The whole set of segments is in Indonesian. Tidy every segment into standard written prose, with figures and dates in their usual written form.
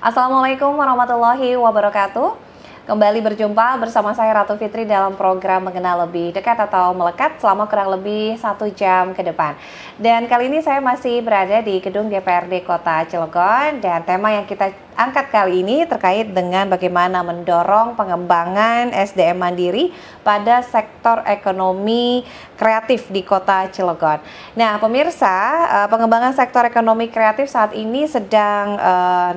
Assalamualaikum warahmatullahi wabarakatuh. Kembali berjumpa bersama saya Ratu Fitri dalam program Mengenal Lebih Dekat atau Melekat selama kurang lebih 1 jam ke depan. Dan kali ini saya masih berada di gedung DPRD Kota Cilegon dan tema yang kita angkat kali ini terkait dengan bagaimana mendorong pengembangan SDM mandiri pada sektor ekonomi kreatif di Kota Cilegon. Nah, pemirsa, pengembangan sektor ekonomi kreatif saat ini sedang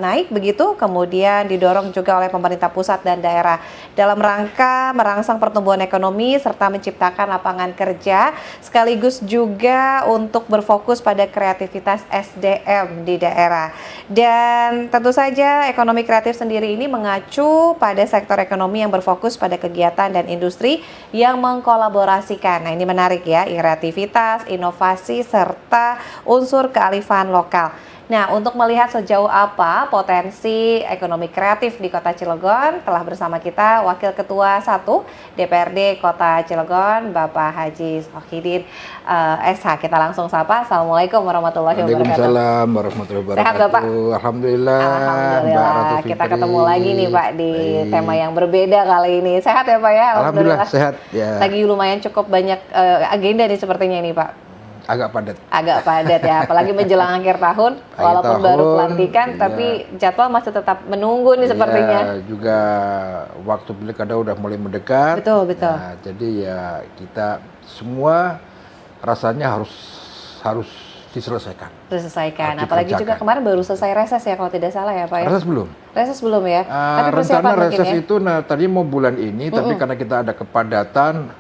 naik begitu, kemudian didorong juga oleh pemerintah pusat dan daerah dalam rangka merangsang pertumbuhan ekonomi serta menciptakan lapangan kerja, sekaligus juga untuk berfokus pada kreativitas SDM di daerah. Dan tentu saja ekonomi kreatif sendiri ini mengacu pada sektor ekonomi yang berfokus pada kegiatan dan industri yang mengkolaborasikan. Nah, ini menarik ya, kreativitas, inovasi, serta unsur kearifan lokal. Nah, untuk melihat sejauh apa potensi ekonomi kreatif di Kota Cilegon, telah bersama kita Wakil Ketua 1 DPRD Kota Cilegon, Bapak Haji Sohidin SH. Kita langsung sapa. Assalamualaikum warahmatullahi wabarakatuh. Waalaikumsalam warahmatullahi wabarakatuh. Sehat Bapak? Alhamdulillah. Alhamdulillah. Mbak Ratu Fitri. Kita ketemu lagi nih Pak di Baik. tema yang berbeda kali ini. Sehat ya Pak ya? Alhamdulillah sehat ya. Lagi lumayan cukup banyak agenda nih sepertinya ini Pak. Agak padat. Agak padat ya, apalagi menjelang akhir tahun, walaupun baru pelantikan, tapi jadwal masih tetap menunggu nih sepertinya. Juga waktu pilkada udah mulai mendekat. Betul. Nah, jadi ya kita semua rasanya harus diselesaikan. Diselesaikan, apalagi juga kemarin baru selesai reses ya kalau tidak salah ya Pak ya? Reses belum? Reses belum ya? Tapi rencana reses ya? itu tadi mau bulan ini, tapi karena kita ada kepadatan,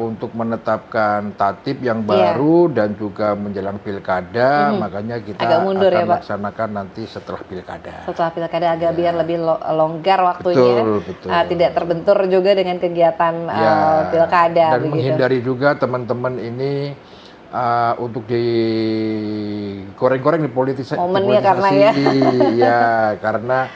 untuk menetapkan tatib yang baru dan juga menjelang pilkada, makanya kita agak mundur akan ya, Pak? laksanakan nanti setelah pilkada. Setelah pilkada agak biar lebih longgar waktunya, betul. Tidak terbentur juga dengan kegiatan pilkada. Dan begitu. Menghindari juga teman-teman ini untuk digoreng-goreng dipolitisasi. Momennya karena ya. Ya, karena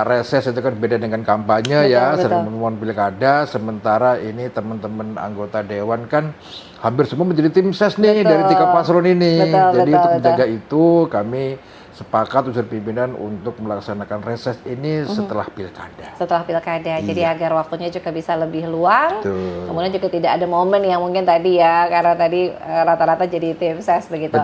reses itu kan beda dengan kampanye, sering memohon pilkada, sementara ini teman-teman anggota dewan kan hampir semua menjadi tim ses nih dari 3 paslon ini. Jadi untuk menjaga itu kami sepakat unsur pimpinan untuk melaksanakan reses ini setelah pilkada. Setelah pilkada, jadi agar waktunya juga bisa lebih luang. Kemudian juga tidak ada momen yang mungkin tadi ya, karena tadi rata-rata jadi tim ses begitu.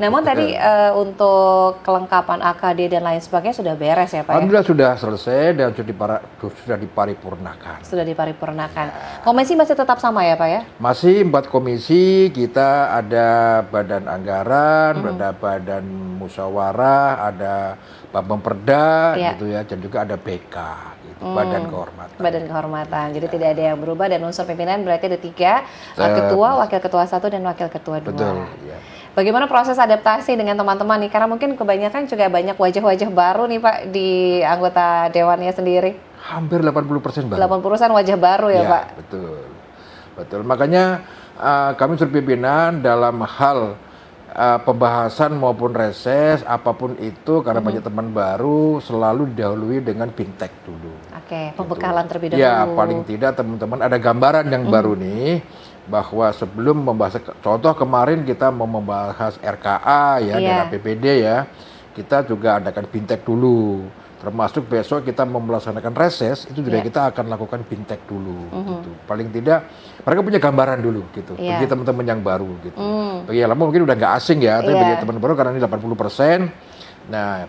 Namun tadi untuk kelengkapan AKD dan lain sebagainya sudah beres ya Pak? Alhamdulillah sudah selesai dan sudah diparipurnakan. Sudah diparipurnakan. Komisi masih tetap sama ya Pak ya? Masih 4 komisi, kita ada badan anggaran, ada badan musyawarah, ada Bapemperda gitu ya, dan juga ada BK gitu, badan kehormatan. Badan kehormatan. Jadi tidak ada yang berubah dan unsur pimpinan berarti ada 3, ketua, wakil ketua 1 dan wakil ketua 2. Betul, ya. Bagaimana proses adaptasi dengan teman-teman nih? Karena mungkin kebanyakan juga banyak wajah-wajah baru nih Pak di anggota dewannya sendiri. Hampir 80% baru. 80% wajah baru ya Pak? Betul. Makanya kami unsur pimpinan dalam hal pembahasan maupun reses apapun itu, karena banyak teman baru, selalu didahului dengan bimtek dulu. Oke, pembekalan terlebih dahulu. Ya, paling tidak teman-teman ada gambaran yang baru nih, bahwa sebelum membahas, contoh kemarin kita mau membahas RKA ya, dan APBD ya, kita juga adakan bimtek dulu. Termasuk besok kita mau melaksanakan reses, itu juga kita akan lakukan bimtek dulu. Gitu. Paling tidak mereka punya gambaran dulu gitu. Bagi teman-teman yang baru gitu. Bagi yang lama mungkin udah nggak asing ya, tapi bagi teman baru karena ini 80%. Nah,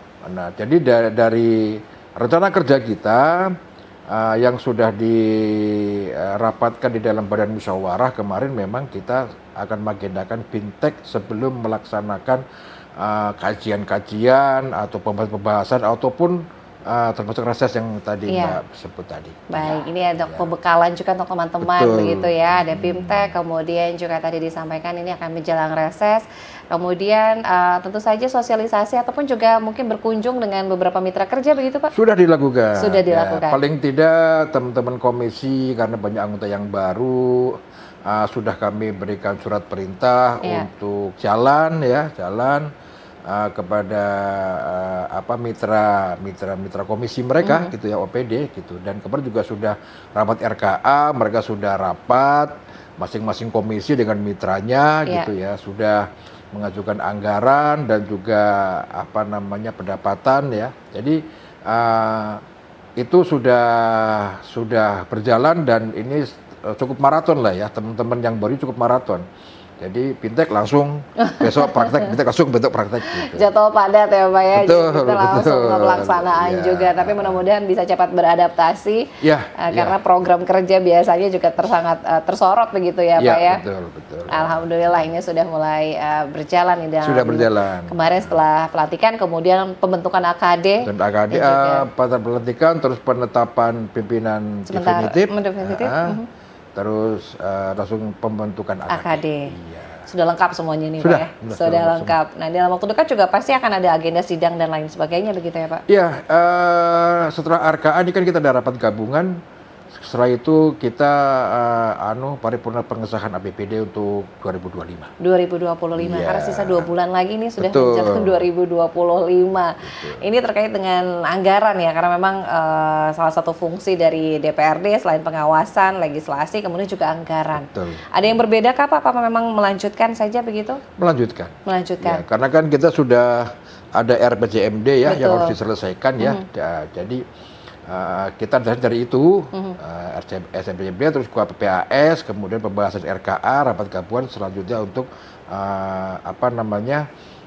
jadi dari rencana kerja kita yang sudah dirapatkan di dalam badan musyawarah kemarin, memang kita akan mengagendakan bimtek sebelum melaksanakan kajian-kajian atau pembahasan ataupun termasuk reses yang tadi Mbak sebut tadi. Baik, ini ada pembekalan juga untuk teman-teman begitu ya. Ada bimtek, kemudian juga tadi disampaikan ini akan menjelang reses. Kemudian tentu saja sosialisasi ataupun juga mungkin berkunjung dengan beberapa mitra kerja begitu Pak? Sudah dilakukan. Sudah dilakukan. Ya, paling tidak teman-teman komisi, karena banyak anggota yang baru, sudah kami berikan surat perintah untuk jalan kepada mitra komisi mereka gitu ya, OPD gitu. Dan kemarin juga sudah rapat RKA, mereka sudah rapat masing-masing komisi dengan mitranya gitu ya, sudah mengajukan anggaran dan juga apa namanya pendapatan ya. Jadi itu sudah berjalan dan ini cukup maraton lah ya, teman-teman yang baru cukup maraton. Jadi Fintech langsung besok praktek, Fintech langsung bentuk praktek gitu. Jadwal padat ya Pak ya, Betul, jadi kita langsung betul. pelaksanaan Ya. juga, tapi mudah-mudahan bisa cepat beradaptasi Ya, karena program kerja biasanya juga sangat tersorot begitu ya Pak ya. Betul. Alhamdulillah ini sudah mulai berjalan nih dalam Sudah berjalan. kemarin setelah pelatihan kemudian pembentukan AKD Dan AKD pada pelantikan terus penetapan pimpinan definitif. Terus langsung pembentukan AKD. Iya. Sudah lengkap semuanya nih Sudah, Pak ya? Sudah lengkap. Nah dalam waktu dekat juga pasti akan ada agenda sidang dan lain sebagainya begitu ya Pak? Iya, setelah RKA ini kan kita ada rapat gabungan. Setelah itu kita paripurna pengesahan APBD untuk 2025. 2025, Iya. karena sisa 2 bulan lagi nih sudah Betul. menjelang 2025. Ini terkait dengan anggaran ya, karena memang salah satu fungsi dari DPRD selain pengawasan, legislasi, kemudian juga anggaran. Betul. Ada yang berbeda kah Pak? Apa memang melanjutkan saja begitu? Melanjutkan. Melanjutkan. Ya, karena kan kita sudah ada RPJMD ya yang Betul. harus diselesaikan ya. Jadi kita dari itu SMPJB terus KPPAS, kemudian pembahasan RKA, rapat gabungan selanjutnya untuk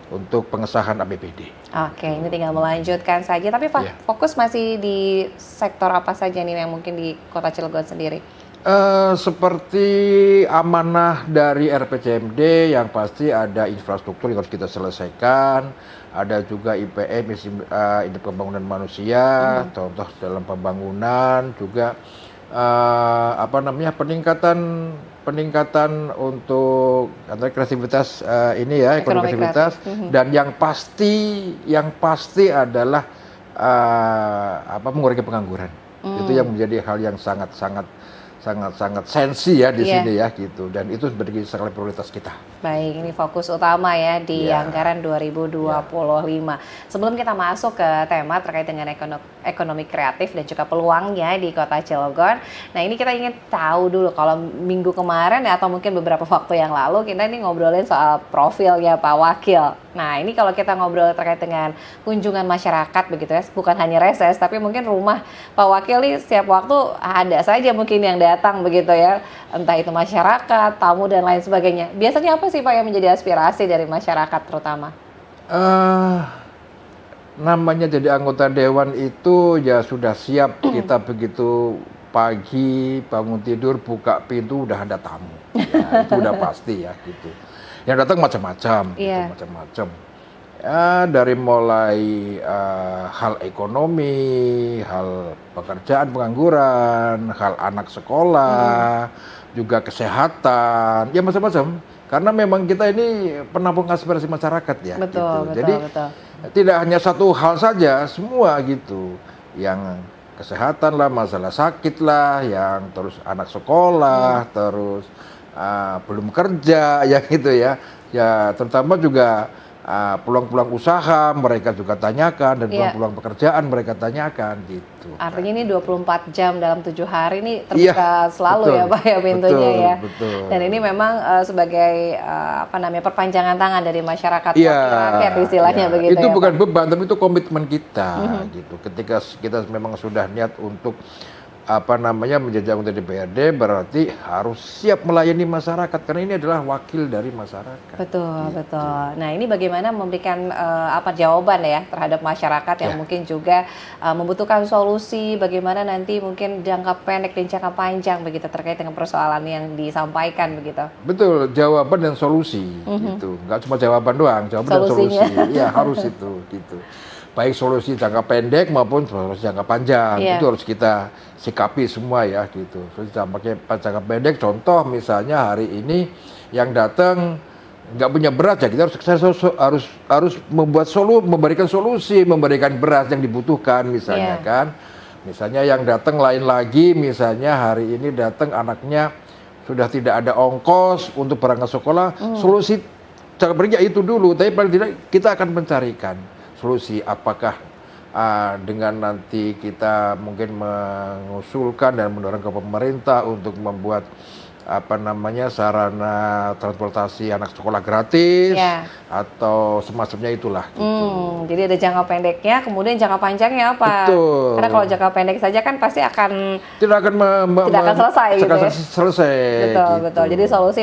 untuk pengesahan APBD. Oke, ini tinggal melanjutkan saja. Tapi Iya. fokus masih di sektor apa saja nih yang mungkin di Kota Cilegon sendiri? Seperti amanah dari RPJMD yang pasti ada infrastruktur yang harus kita selesaikan, ada juga IPM, indeks pembangunan manusia, contoh dalam pembangunan juga peningkatan untuk kreativitas ekonomi kreativitas dan yang pasti adalah mengurangi pengangguran. Itu yang menjadi hal yang sangat sensi ya di sini ya gitu, dan itu sebagai skala prioritas kita. Baik, ini fokus utama ya di anggaran 2025. Sebelum kita masuk ke tema terkait dengan ekonomi kreatif dan juga peluangnya di Kota Cilegon. Nah, ini kita ingin tahu dulu kalau minggu kemarin atau mungkin beberapa waktu yang lalu kita ini ngobrolin soal profilnya Pak Wakil. Nah, ini kalau kita ngobrol terkait dengan kunjungan masyarakat begitu ya, bukan hanya reses tapi mungkin rumah Pak Wakil nih setiap waktu ada saja mungkin yang datang begitu ya, entah itu masyarakat, tamu dan lain sebagainya. Biasanya apa sih Pak yang menjadi aspirasi dari masyarakat terutama? Namanya jadi anggota dewan itu ya sudah siap kita begitu pagi bangun tidur buka pintu udah ada tamu. Ya, itu udah pasti ya gitu. Yang datang macam-macam, gitu, macam-macam. Ya, dari mulai hal ekonomi, hal pekerjaan, pengangguran, hal anak sekolah, juga kesehatan, ya macam-macam. Karena memang kita ini penampung aspirasi masyarakat ya. Betul, gitu. Jadi tidak hanya satu hal saja, semua gitu. Yang kesehatan lah, masalah sakit lah, yang terus anak sekolah, terus belum kerja, ya gitu ya. Ya terutama juga peluang-peluang usaha mereka juga tanyakan dan peluang-peluang pekerjaan mereka tanyakan gitu. Artinya ini 24 jam dalam 7 hari ini terbuka selalu ya Pak ya pintunya ya. Betul. Dan ini memang sebagai perpanjangan tangan dari masyarakat rakyat istilahnya begitu itu ya. Bukan beban tapi itu komitmen kita gitu. Ketika kita memang sudah niat untuk menjadi anggota DPRD berarti harus siap melayani masyarakat karena ini adalah wakil dari masyarakat. Betul. Nah, ini bagaimana memberikan jawaban ya terhadap masyarakat yang mungkin juga membutuhkan solusi bagaimana nanti mungkin jangka pendek dan jangka panjang begitu terkait dengan persoalan yang disampaikan begitu. Betul, jawaban dan solusi gitu. Enggak cuma jawaban doang, jawaban dan solusi. Iya, harus itu gitu. Baik solusi jangka pendek maupun solusi jangka panjang itu harus kita sikapi semua ya gitu. Solusi jangka pendek contoh misalnya hari ini yang datang nggak punya beras ya kita harus memberikan solusi, memberikan beras yang dibutuhkan misalnya kan. Misalnya yang datang lain lagi misalnya hari ini datang anaknya sudah tidak ada ongkos untuk berangkat sekolah, solusi jangka pendek itu dulu, tapi paling tidak kita akan mencarikan solusi apakah dengan nanti kita mungkin mengusulkan dan mendorong ke pemerintah untuk membuat apa namanya sarana transportasi anak sekolah gratis Ya. atau semacamnya itulah gitu. Jadi ada jangka pendeknya, kemudian jangka panjangnya apa? Betul. Karena kalau jangka pendek saja kan pasti akan Tidak akan tidak akan selesai gitu ya. selesai. Betul, gitu. betul. Jadi solusi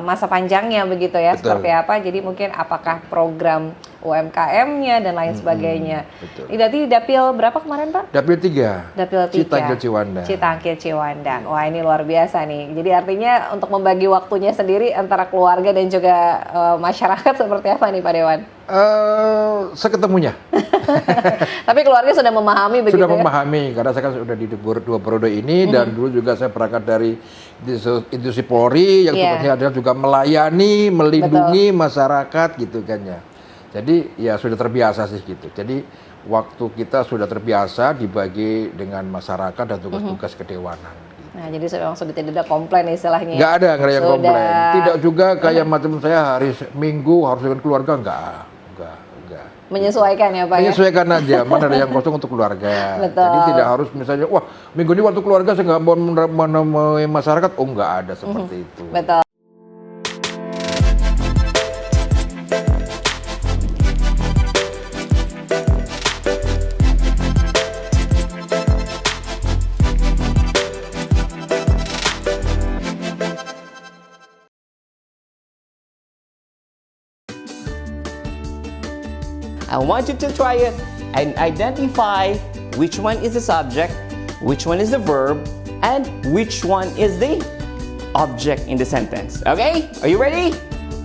masa panjangnya begitu ya, Betul. seperti apa? Jadi mungkin apakah program UMKM-nya dan lain sebagainya. betul. Ini berarti dapil berapa kemarin, Pak? Dapil 3. Dapil 3. Citangkil Ciwandan. Citangkil Ciwandan. Wah, ini luar biasa nih. Jadi artinya untuk membagi waktunya sendiri antara keluarga dan juga masyarakat seperti apa nih, Pak Dewan? Seketemunya. Tapi keluarga sudah memahami begitu Sudah ya? memahami, karena saya kan sudah di dua periode ini dan dulu juga saya berangkat dari institusi Polri yang tugasnya adalah juga melayani, melindungi masyarakat gitu kan ya. Jadi ya sudah terbiasa sih gitu. Jadi waktu kita sudah terbiasa dibagi dengan masyarakat dan tugas-tugas kedewanan. Gitu. Nah, jadi sudah tidak ada komplain istilahnya. Nggak ada yang Sudah. komplain. Tidak juga kayak macam saya hari Minggu harus dengan keluarga, enggak. Menyesuaikan ya, Pak ya? Menyesuaikan aja, mana ada yang kosong untuk keluarga. Betul. Jadi tidak harus misalnya, wah minggu ini waktu keluarga saya nggak mau menemui masyarakat. Oh nggak ada seperti itu. Betul. I want you to try it and identify which one is the subject, which one is the verb, and which one is the object in the sentence. Okay? Are you ready?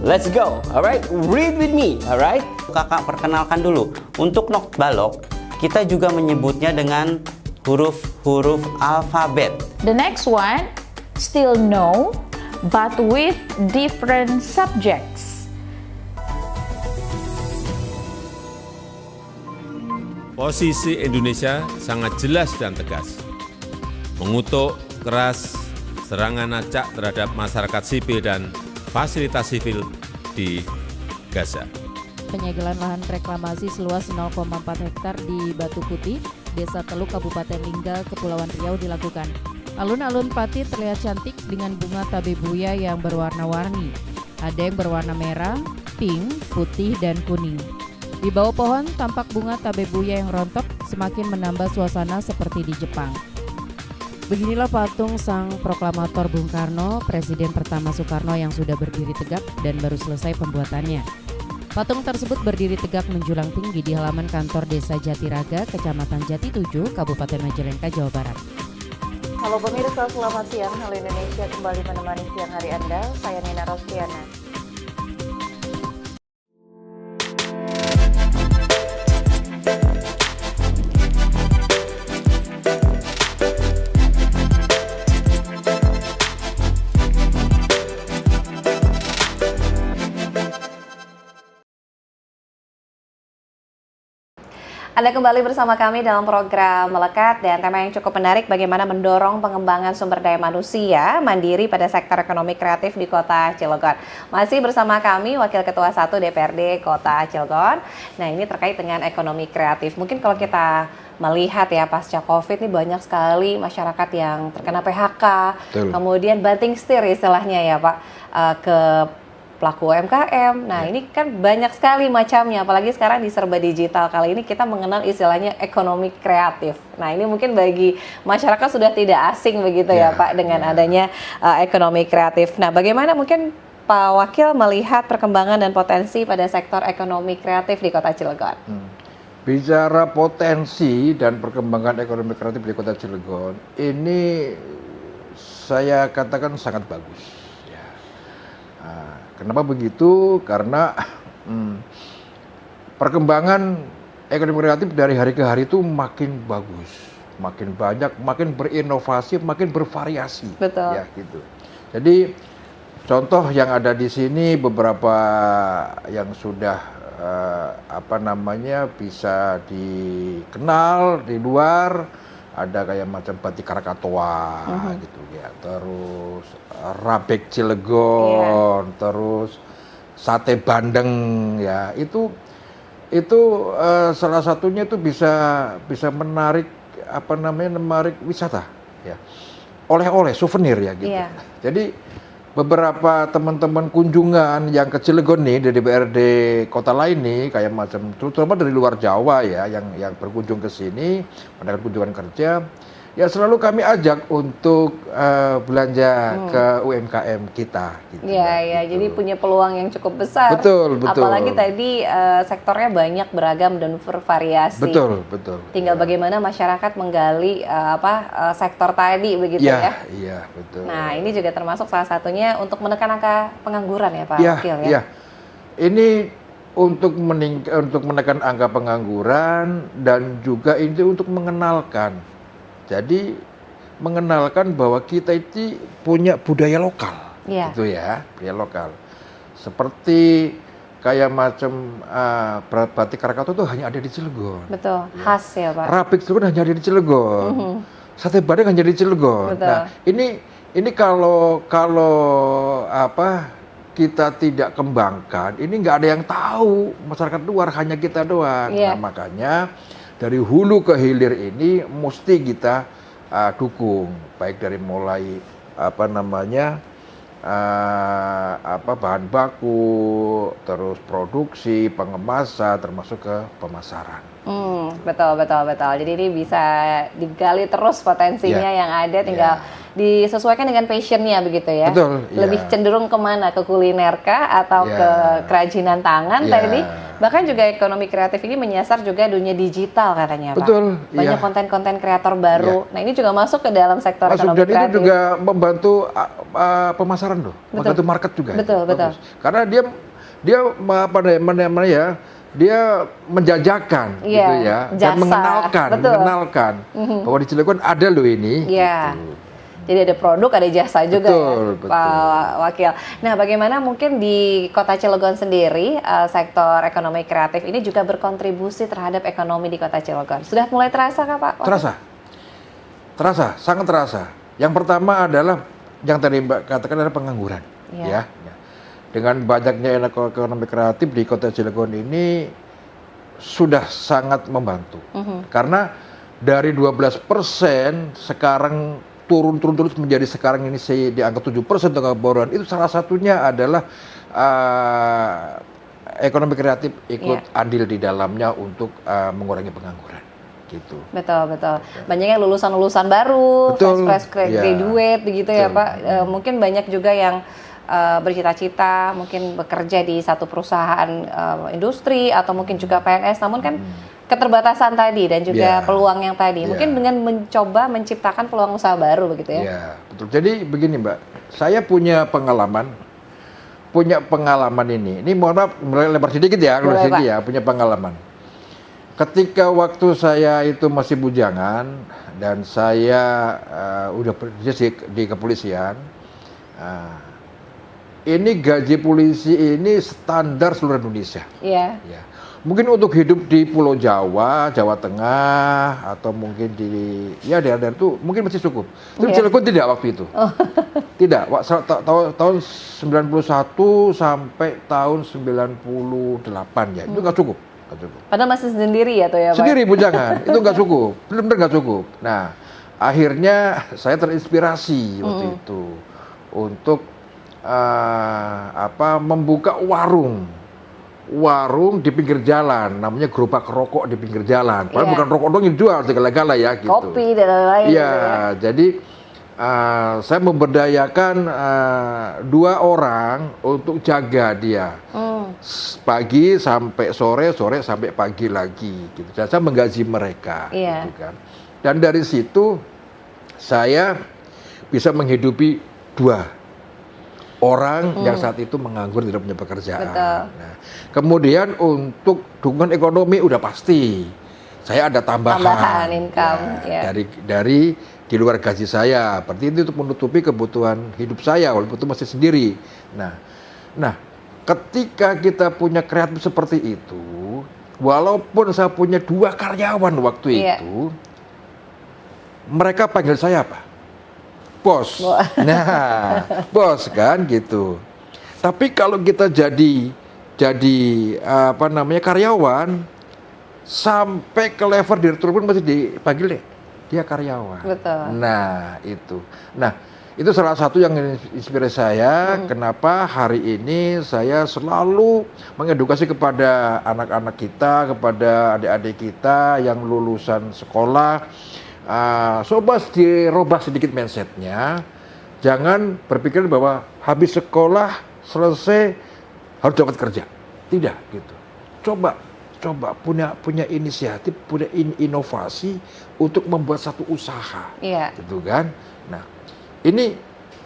Let's go. Alright? Read with me. Alright? Kakak perkenalkan dulu. Untuk nok balok, kita juga menyebutnya dengan huruf-huruf alfabet. The next one, still no, but with different subjects. Posisi Indonesia sangat jelas dan tegas, mengutuk keras serangan acak terhadap masyarakat sipil dan fasilitas sipil di Gaza. Penyegelan lahan reklamasi seluas 0,4 hektar di Batu Putih, Desa Teluk, Kabupaten Lingga, Kepulauan Riau dilakukan. Alun-alun Pati terlihat cantik dengan bunga tabebuya yang berwarna-warni. Ada yang berwarna merah, pink, putih, dan kuning. Di bawah pohon tampak bunga tabebuya yang rontok semakin menambah suasana seperti di Jepang. Beginilah patung sang proklamator Bung Karno, Presiden pertama Soekarno yang sudah berdiri tegak dan baru selesai pembuatannya. Patung tersebut berdiri tegak menjulang tinggi di halaman kantor Desa Jatiraga, Kecamatan Jati 7, Kabupaten Majalengka, Jawa Barat. Halo pemirsa, selamat siang. Halo Indonesia kembali menemani siang hari Anda. Saya Nina Rostiana. Anda kembali bersama kami dalam program Melekat dan tema yang cukup menarik, bagaimana mendorong pengembangan sumber daya manusia mandiri pada sektor ekonomi kreatif di Kota Cilegon. Masih bersama kami Wakil Ketua 1 DPRD Kota Cilegon. Nah, ini terkait dengan ekonomi kreatif. Mungkin kalau kita melihat ya pasca Covid ini banyak sekali masyarakat yang terkena PHK, Betul. kemudian banting setir istilahnya ya Pak, ke pelaku UMKM. Nah, ini kan banyak sekali macamnya, apalagi sekarang di serba digital. Kali ini kita mengenal istilahnya ekonomi kreatif. Nah, ini mungkin bagi masyarakat sudah tidak asing begitu ya Pak dengan adanya ekonomi kreatif. Nah, bagaimana mungkin Pak Wakil melihat perkembangan dan potensi pada sektor ekonomi kreatif di Kota Cilegon? Bicara potensi dan perkembangan ekonomi kreatif di Kota Cilegon, ini saya katakan sangat bagus. Ya. Kenapa begitu? Karena perkembangan ekonomi kreatif dari hari ke hari itu makin bagus, makin banyak, makin berinovasi, makin bervariasi. Betul. Ya, gitu. Jadi contoh yang ada di sini beberapa yang sudah bisa dikenal di luar, ada kayak macam batik Krakatau gitu ya, terus Rabek Cilegon, terus sate Bandeng ya, itu salah satunya itu bisa menarik menarik wisata ya. oleh-oleh, souvenir ya gitu. Iya. Jadi beberapa teman-teman kunjungan yang ke Cilegon nih dari DPRD kota lain nih, kayak macam terutama dari luar Jawa ya, yang berkunjung ke sini, mengadakan kunjungan kerja, ya selalu kami ajak untuk belanja ke UMKM kita. Gitu, Iya, Mbak, ya. gitu. Jadi punya peluang yang cukup besar. Betul, betul. Apalagi tadi sektornya banyak, beragam dan bervariasi. Betul, betul. Tinggal bagaimana masyarakat menggali sektor tadi begitu Iya, ya. iya, betul. Nah, ini juga termasuk salah satunya untuk menekan angka pengangguran ya Pak Iya, Wakil ya. iya. Ini untuk menekan angka pengangguran dan juga ini untuk mengenalkan. Jadi mengenalkan bahwa kita itu punya budaya lokal. Iya. Gitu ya, budaya lokal. Seperti kayak macam batik Krakatau itu hanya ada di Cilegon. Betul, khas ya Pak. Rapik Cilegon hanya ada di Cilegon. Sate Padang hanya di Cilegon. Betul. Nah, ini kalau kita tidak kembangkan, ini nggak ada yang tahu, masyarakat luar, hanya kita doang. Iya. Nah, makanya dari hulu ke hilir ini mesti kita dukung, baik dari mulai bahan baku, terus produksi, pengemasan, termasuk ke pemasaran. Betul. Jadi ini bisa digali terus potensinya Iya. yang ada, tinggal disesuaikan dengan passionnya begitu ya. Betul, iya. Lebih cenderung kemana? Ke kuliner kah atau Iya. ke kerajinan tangan Iya. tadi? Bahkan juga ekonomi kreatif ini menyasar juga dunia digital katanya Pak. Betul, Banyak iya. konten-konten kreator baru. Nah ini juga masuk ke dalam sektor Masuk, ekonomi dan kreatif. itu juga membantu pemasaran loh, Betul. membantu market juga. Betul, Bagus. betul. Karena dia menjajakan Iya, gitu ya, dan jasa. Betul. mengenalkan bahwa di Cilegon ada loh ini. Iya. gitu. Jadi ada produk, ada jasa juga Betul, ya, betul. Pak Wakil. Nah, bagaimana mungkin di Kota Cilegon sendiri, sektor ekonomi kreatif ini juga berkontribusi terhadap ekonomi di Kota Cilegon? Sudah mulai terasa kah Pak Wakil? Terasa, sangat terasa. Yang pertama adalah yang tadi Mbak katakan adalah pengangguran. Iya. Ya. Dengan banyaknya ekonomi kreatif di Kota Cilegon ini sudah sangat membantu. Karena dari 12% sekarang turun terus menjadi sekarang ini di angka 7% pengangguran. Itu salah satunya adalah ekonomi kreatif ikut andil di dalamnya untuk mengurangi pengangguran. Gitu. Betul. Banyaknya lulusan-lulusan baru, Betul. fresh graduate begitu ya Betul. Pak. Mungkin banyak juga yang bercita-cita mungkin bekerja di satu perusahaan industri atau mungkin juga PNS, namun kan keterbatasan tadi dan juga Ya. peluang yang tadi. Ya. Mungkin dengan mencoba menciptakan peluang usaha baru begitu ya. Iya, betul. Jadi begini Mbak, saya punya pengalaman ini. Ini mohon maaf, mulai lebar sedikit ya, Boleh, Pak. punya pengalaman. Ketika waktu saya itu masih bujangan dan saya udah bekerja di kepolisian, ini gaji polisi ini standar seluruh Indonesia. Iya. Ya. Mungkin untuk hidup di Pulau Jawa, Jawa Tengah, atau mungkin di daerah-daerah itu mungkin masih cukup. Tapi Iya. Cilegon tidak waktu itu. Tidak. Tahun 91 sampai tahun 98 ya, itu nggak cukup. Padahal masih sendiri ya tuh ya Pak? Sendiri bujangan, itu nggak cukup. Benar-benar nggak cukup. Nah, akhirnya saya terinspirasi waktu itu untuk membuka warung di pinggir jalan, namanya gerobak rokok di pinggir jalan. Padahal Iya. bukan rokok dong yang jual, segala-gala ya gitu. Kopi dan lain-lain. Iya, jadi saya memberdayakan 2 orang untuk jaga dia. Pagi sampai sore sampai pagi lagi gitu. Dan saya menggaji mereka Iya. gitu kan. Dan dari situ saya bisa menghidupi 2 orang yang saat itu menganggur, tidak punya pekerjaan. Betul. Nah, kemudian untuk dukungan ekonomi udah pasti saya ada Tambahan income, ya. dari di luar gaji saya. Berarti itu untuk menutupi kebutuhan hidup saya walaupun itu masih sendiri. Nah, ketika kita punya kreatif seperti itu, walaupun saya punya 2 karyawan waktu Iya. itu, mereka panggil saya apa? Bos. Wah. Nah, bos kan gitu. Tapi kalau kita jadi karyawan sampai ke level direktur pun masih dipanggil deh. dia karyawan. Betul. Nah, itu. Nah, itu salah satu yang inspirasi saya. Kenapa hari ini saya selalu mengedukasi kepada anak-anak kita, kepada adik-adik kita yang lulusan sekolah. Coba dirubah sedikit mindsetnya. Jangan berpikir bahwa habis sekolah selesai harus dapat kerja. Tidak gitu. Coba punya inisiatif, punya inovasi untuk membuat satu usaha. Iya. Gitu kan. Nah, ini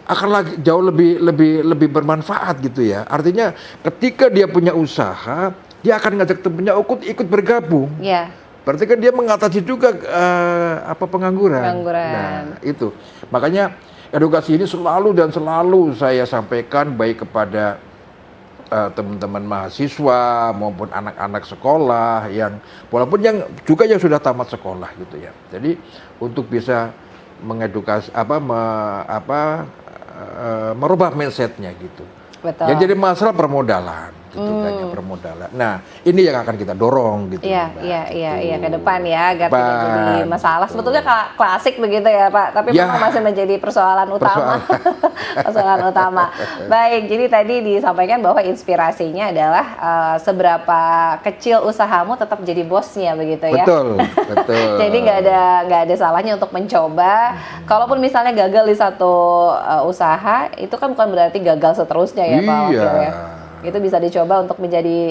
akan lagi jauh lebih bermanfaat gitu ya. Artinya ketika dia punya usaha, dia akan ngajak temennya ikut bergabung. Iya. Berarti kan dia mengatasi juga pengangguran. Nah, itu. Makanya edukasi ini selalu saya sampaikan baik kepada teman-teman mahasiswa maupun anak-anak sekolah yang walaupun yang sudah tamat sekolah gitu ya. Jadi untuk bisa mengedukasi merubah mindsetnya gitu. Betul. Yang jadi masalah permodalan gitu kan ya, permodalan. Nah, ini yang akan kita dorong gitu. Iya, Mbak, iya, gitu. ke depan ya, agar tidak jadi masalah. Gitu. Sebetulnya klasik begitu ya Pak, tapi Ya. memang masih menjadi persoalan utama. Persoalan utama. Baik, jadi tadi disampaikan bahwa inspirasinya adalah seberapa kecil usahamu tetap jadi bosnya begitu ya. Betul, betul. Jadi nggak ada salahnya untuk mencoba. Kalaupun misalnya gagal di satu usaha, itu kan bukan berarti gagal seterusnya ya Pak Wakil ya. Itu bisa dicoba untuk menjadi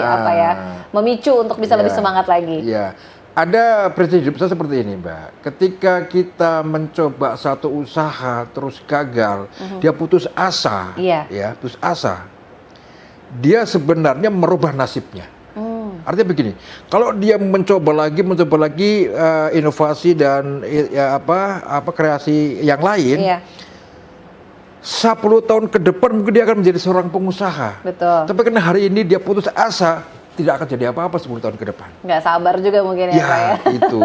memicu untuk bisa lebih semangat lagi. Iya. Ada prinsip hidup saya seperti ini, Mbak. Ketika kita mencoba satu usaha terus gagal, dia putus asa, ya, putus asa. Dia sebenarnya merubah nasibnya. Artinya begini, kalau dia mencoba lagi inovasi dan kreasi yang lain. Iya. 10 tahun ke depan mungkin dia akan menjadi seorang pengusaha. Betul. Tapi karena hari ini dia putus asa, tidak akan jadi apa-apa 10 tahun ke depan. Nggak sabar juga mungkin ya Pak ya. Itu.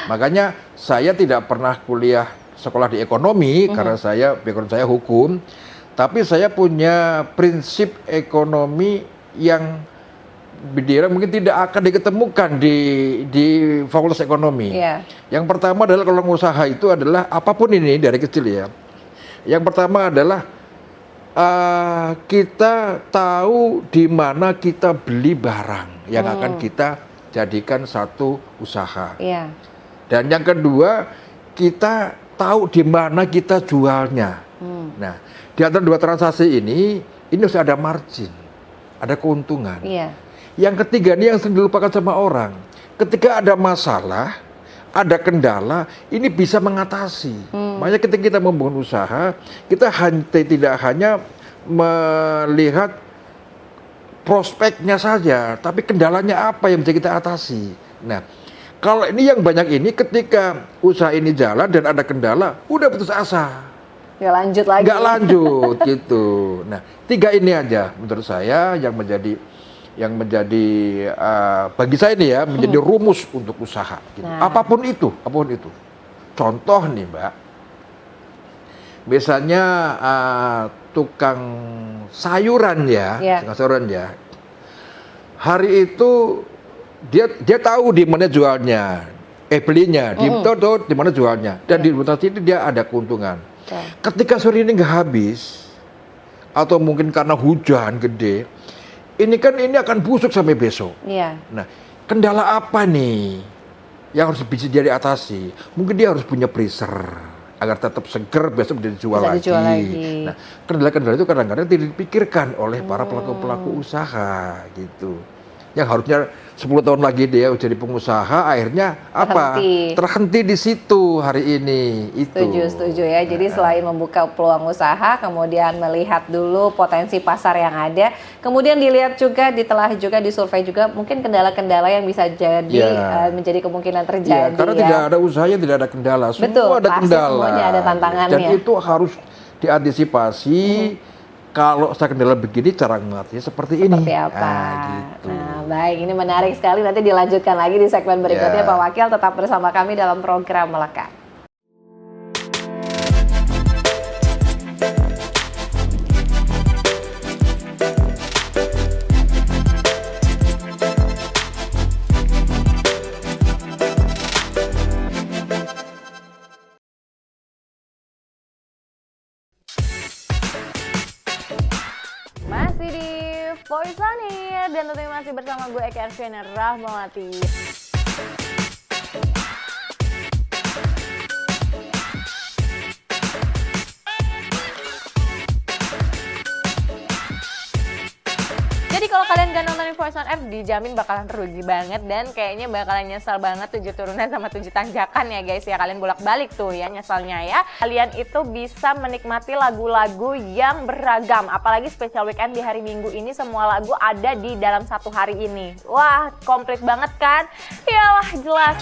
Makanya saya tidak pernah kuliah sekolah di ekonomi karena background saya hukum. Tapi saya punya prinsip ekonomi yang mungkin tidak akan diketemukan di fakultas ekonomi. Iya. Yang pertama adalah kalau usaha itu adalah apapun ini dari kecil ya. Yang pertama adalah kita tahu di mana kita beli barang yang akan kita jadikan satu usaha. Iya. Dan yang kedua, kita tahu di mana kita jualnya. Nah, di antara dua transaksi ini harus ada margin, ada keuntungan. Iya. Yang ketiga ini yang sering dilupakan sama orang. Ketika ada masalah, ada kendala, ini bisa mengatasi. Makanya ketika kita membangun usaha, kita tidak hanya melihat prospeknya saja, tapi kendalanya apa yang bisa kita atasi. Nah, kalau ini yang banyak ini, ketika usaha ini jalan dan ada kendala, udah putus asa. Nggak lanjut lagi. Nggak lanjut gitu. Nah, 3 ini aja menurut saya yang menjadi bagi saya ini ya menjadi rumus untuk usaha gitu. Nah. Apapun itu. Contoh nih Mbak, misalnya tukang sayuran ya, hari itu dia tahu di mana jualnya, belinya, tahu di mana jualnya, dan di mutasi itu dia ada keuntungan. Ketika sore ini nggak habis, atau mungkin karena hujan gede, ini akan busuk sampai besok. Iya. Nah, kendala apa nih yang harus bisa dia atasi? Mungkin dia harus punya freezer agar tetap seger besok bisa dijual lagi. Nah, kendala-kendala itu kadang-kadang tidak dipikirkan oleh para pelaku-pelaku usaha gitu. Yang harusnya 10 tahun lagi dia jadi pengusaha, akhirnya terhenti di situ hari ini. Itu. Setuju ya. Jadi selain membuka peluang usaha, kemudian melihat dulu potensi pasar yang ada, kemudian dilihat juga, ditelah juga, disurvei juga mungkin kendala-kendala yang bisa jadi menjadi kemungkinan terjadi. Karena tidak ada usahanya, tidak ada kendala. Semua ada kendala. Semuanya ada tantangannya. Dan itu harus diantisipasi. Kalau saya kendala begini, cara mengatasinya seperti ini. Seperti apa? Gitu. Nah, baik, ini menarik sekali. Nanti dilanjutkan lagi di segmen berikutnya, Pak Wakil. Tetap bersama kami dalam program Melekat. Always Sunny, dan tentunya masih bersama gue Eka Arfiana Rahmawati. Jadi kalau kalian gak nontonin Voice on Air, dijamin bakalan rugi banget dan kayaknya bakalan nyesel banget 7 turunan sama 7 tanjakan ya guys ya. Kalian bolak-balik tuh ya nyeselnya ya. Kalian itu bisa menikmati lagu-lagu yang beragam. Apalagi special weekend di hari Minggu ini semua lagu ada di dalam satu hari ini. Wah, komplit banget kan? Iyalah, jelas.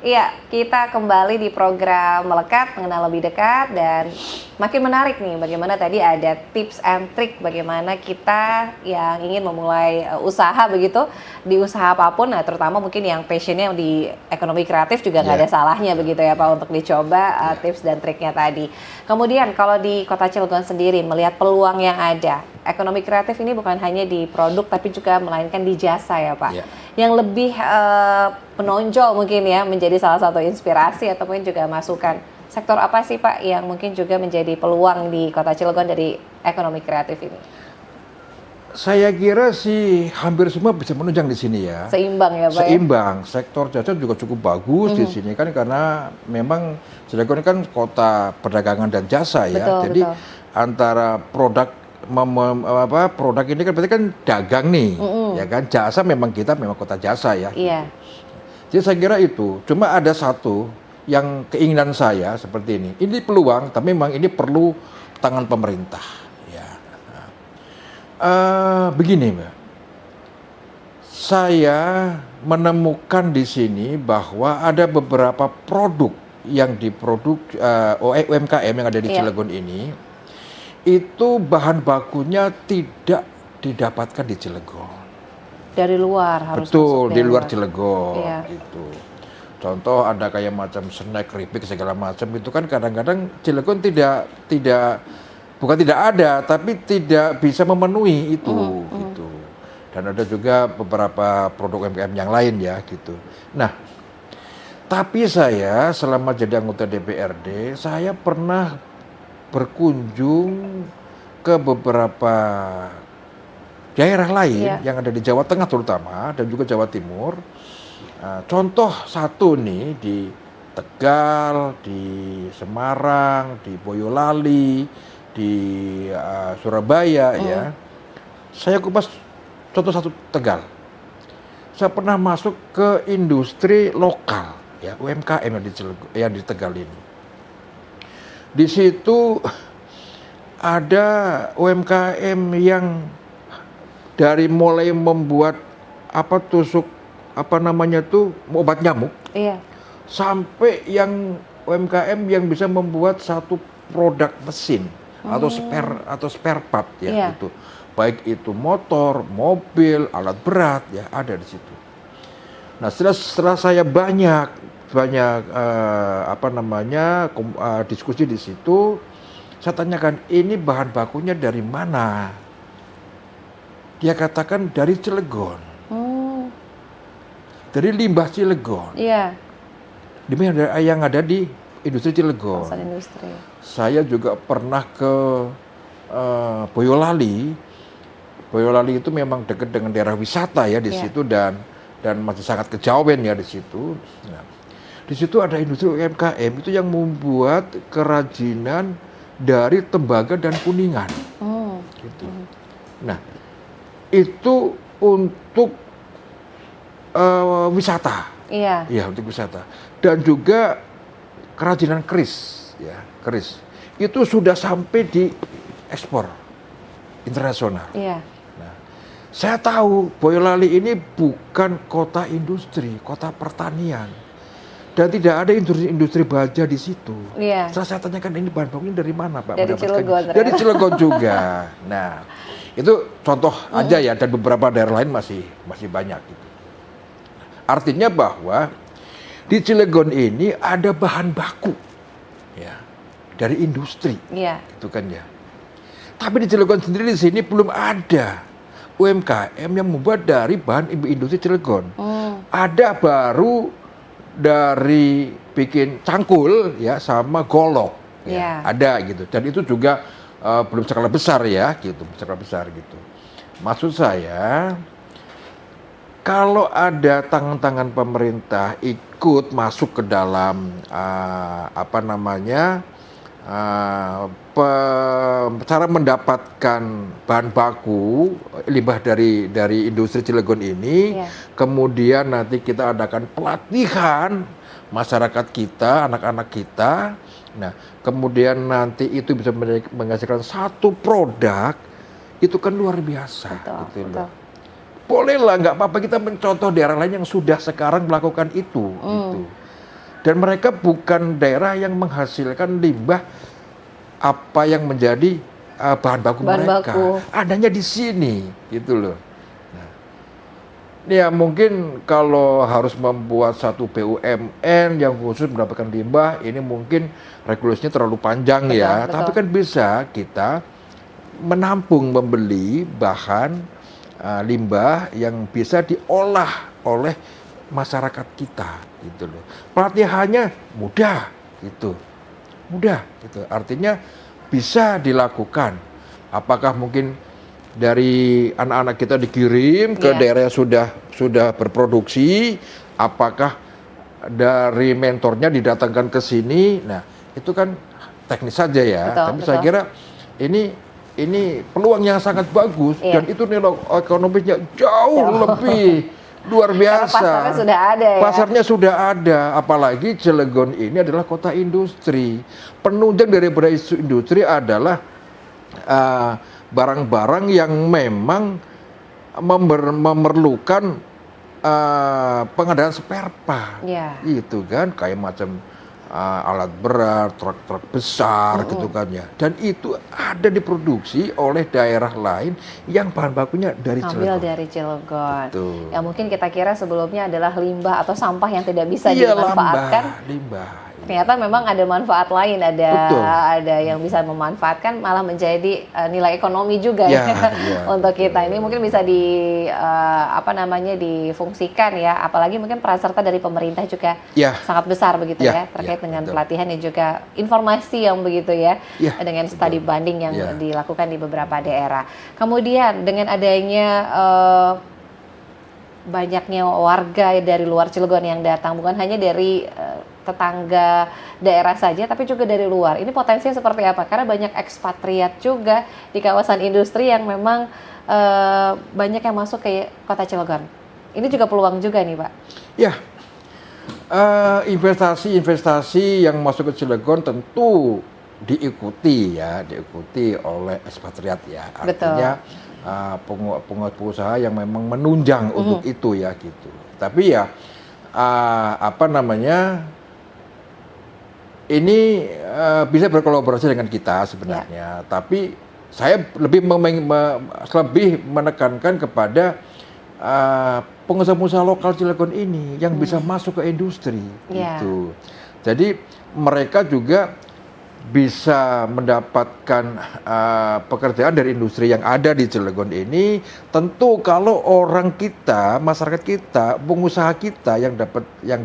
Iya, kita kembali di program Melekat, Mengenal Lebih Dekat, dan makin menarik nih bagaimana tadi ada tips and trick bagaimana kita yang ingin memulai usaha begitu, di usaha apapun, nah terutama mungkin yang passionnya di ekonomi kreatif juga nggak ada salahnya begitu ya Pak untuk dicoba tips dan triknya tadi. Kemudian kalau di Kota Cilegon sendiri melihat peluang yang ada, ekonomi kreatif ini bukan hanya di produk tapi juga melainkan di jasa ya Pak. Yang lebih menonjol mungkin ya menjadi salah satu inspirasi ataupun juga masukan. Sektor apa sih Pak yang mungkin juga menjadi peluang di Kota Cilegon dari ekonomi kreatif ini? Saya kira sih hampir semua bisa menunjang di sini ya. Seimbang ya Pak. Seimbang. Sektor jasa juga cukup bagus di sini kan karena memang Cilegon kan kota perdagangan dan jasa ya. Betul, jadi betul. antara produk produk ini kan berarti kan dagang nih, ya kan, jasa memang kita memang kota jasa ya. Iya. Jadi saya kira itu, cuma ada satu yang keinginan saya seperti ini peluang, tapi memang ini perlu tangan pemerintah. Ya. Begini Mbak, saya menemukan di sini bahwa ada beberapa produk yang diproduk UMKM yang ada di Cilegon ini. Itu bahan bakunya tidak didapatkan di Cilegon. Dari luar harus betul, masuk di luar Cilegon. Iya. Gitu. Contoh ada kayak macam snack, keripik segala macam itu kan kadang-kadang Cilegon bukan tidak ada, tapi tidak bisa memenuhi itu. Gitu. Dan ada juga beberapa produk UMKM yang lain ya gitu. Nah, tapi saya selama jadi anggota DPRD, saya pernah berkunjung ke beberapa daerah lain yang ada di Jawa Tengah terutama dan juga Jawa Timur. Contoh satu nih di Tegal, di Semarang, di Boyolali, di Surabaya ya. Saya kupas contoh satu Tegal. Saya pernah masuk ke industri lokal ya UMKM yang di Tegal ini. Di situ ada UMKM yang dari mulai membuat obat nyamuk, sampai yang UMKM yang bisa membuat satu produk mesin atau spare part ya itu, baik itu motor, mobil, alat berat ya ada di situ. Nah setelah saya banyak diskusi di situ. Saya tanyakan, ini bahan bakunya dari mana? Dia katakan dari Cilegon. Dari limbah Cilegon. Iya. Yang ada di industri Cilegon. Kawasan industri. Saya juga pernah ke Boyolali. Boyolali itu memang dekat dengan daerah wisata ya di situ, dan masih sangat kejawen ya di situ. Nah, di situ ada industri UMKM itu yang membuat kerajinan dari tembaga dan kuningan. Gitu. Nah, itu untuk wisata. Iya. Iya, untuk wisata. Dan juga kerajinan keris, ya, keris. Itu sudah sampai di ekspor internasional. Iya. Nah, saya tahu Boyolali ini bukan kota industri, kota pertanian. Dan tidak ada industri baja di situ. Iya. Setelah saya tanyakan, ini bahan bakunya dari mana, Pak? Dari Cilegon. Dari Cilegon juga. Nah, itu contoh aja ya, dan beberapa daerah lain masih banyak gitu. Artinya bahwa di Cilegon ini ada bahan baku ya dari industri. Iya. Gitu kan ya. Tapi di Cilegon sendiri di sini belum ada UMKM yang membuat dari bahan industri Cilegon. Ada baru dari bikin cangkul ya sama golok ya. Ada gitu. Dan itu juga belum skala besar ya gitu, skala besar gitu. Maksud saya, kalau ada tangan-tangan pemerintah ikut masuk ke dalam cara mendapatkan bahan baku limbah dari industri Cilegon ini, kemudian nanti kita adakan pelatihan masyarakat kita, anak-anak kita. Nah, kemudian nanti itu bisa menghasilkan satu produk, itu kan luar biasa. Betul. Bolehlah, nggak apa-apa kita mencontoh daerah lain yang sudah sekarang melakukan itu. Gitu. Dan mereka bukan daerah yang menghasilkan limbah apa yang menjadi bahan baku mereka. Adanya di sini, gitu loh. Nah, ya mungkin kalau harus membuat satu BUMN yang khusus mendapatkan limbah, ini mungkin regulasinya terlalu panjang ya. Tapi kan bisa kita menampung, membeli bahan limbah yang bisa diolah oleh masyarakat kita, gitu loh. Pelatihannya mudah, gitu. Artinya bisa dilakukan. Apakah mungkin dari anak-anak kita dikirim ke daerah yang sudah berproduksi? Apakah dari mentornya didatangkan ke sini? Nah, itu kan teknis saja ya. Tapi saya kira ini peluang yang sangat bagus, dan itu nilai ekonomisnya jauh lebih luar biasa. Karena pasarnya sudah ada ya. Pasarnya sudah ada, apalagi Cilegon ini adalah kota industri. Penunjang daripada industri adalah barang-barang yang memang memerlukan pengadaan spare part. Gitu kan, kayak macam alat berat, truk-truk besar gitu kan ya. Dan itu ada diproduksi oleh daerah lain yang bahan bakunya dari Cilegon. Dari Cilegon. Betul. Yang mungkin kita kira sebelumnya adalah limbah atau sampah yang tidak bisa dimanfaatkan. Limbah. Ternyata memang ada manfaat lain, ada yang bisa memanfaatkan, malah menjadi nilai ekonomi juga untuk kita. Ini mungkin bisa difungsikan ya, apalagi mungkin peran serta dari pemerintah juga sangat besar begitu ya, terkait dengan pelatihan dan juga informasi yang begitu ya, dengan studi banding yang dilakukan di beberapa daerah. Kemudian dengan adanya banyaknya warga dari luar Cilegon yang datang, bukan hanya dari tetangga daerah saja, tapi juga dari luar. Ini potensinya seperti apa? Karena banyak ekspatriat juga di kawasan industri yang memang banyak yang masuk ke kota Cilegon. Ini juga peluang juga nih, Pak. Ya, investasi yang masuk ke Cilegon tentu diikuti oleh ekspatriat ya. Artinya pengusaha yang memang menunjang untuk itu ya gitu. Tapi ya ini bisa berkolaborasi dengan kita sebenarnya. Tapi saya lebih menekankan kepada pengusaha-pengusaha lokal Cilegon ini yang bisa masuk ke industri Iya. gitu. Jadi mereka juga bisa mendapatkan pekerjaan dari industri yang ada di Cilegon ini. Tentu kalau orang kita, masyarakat kita, pengusaha kita yang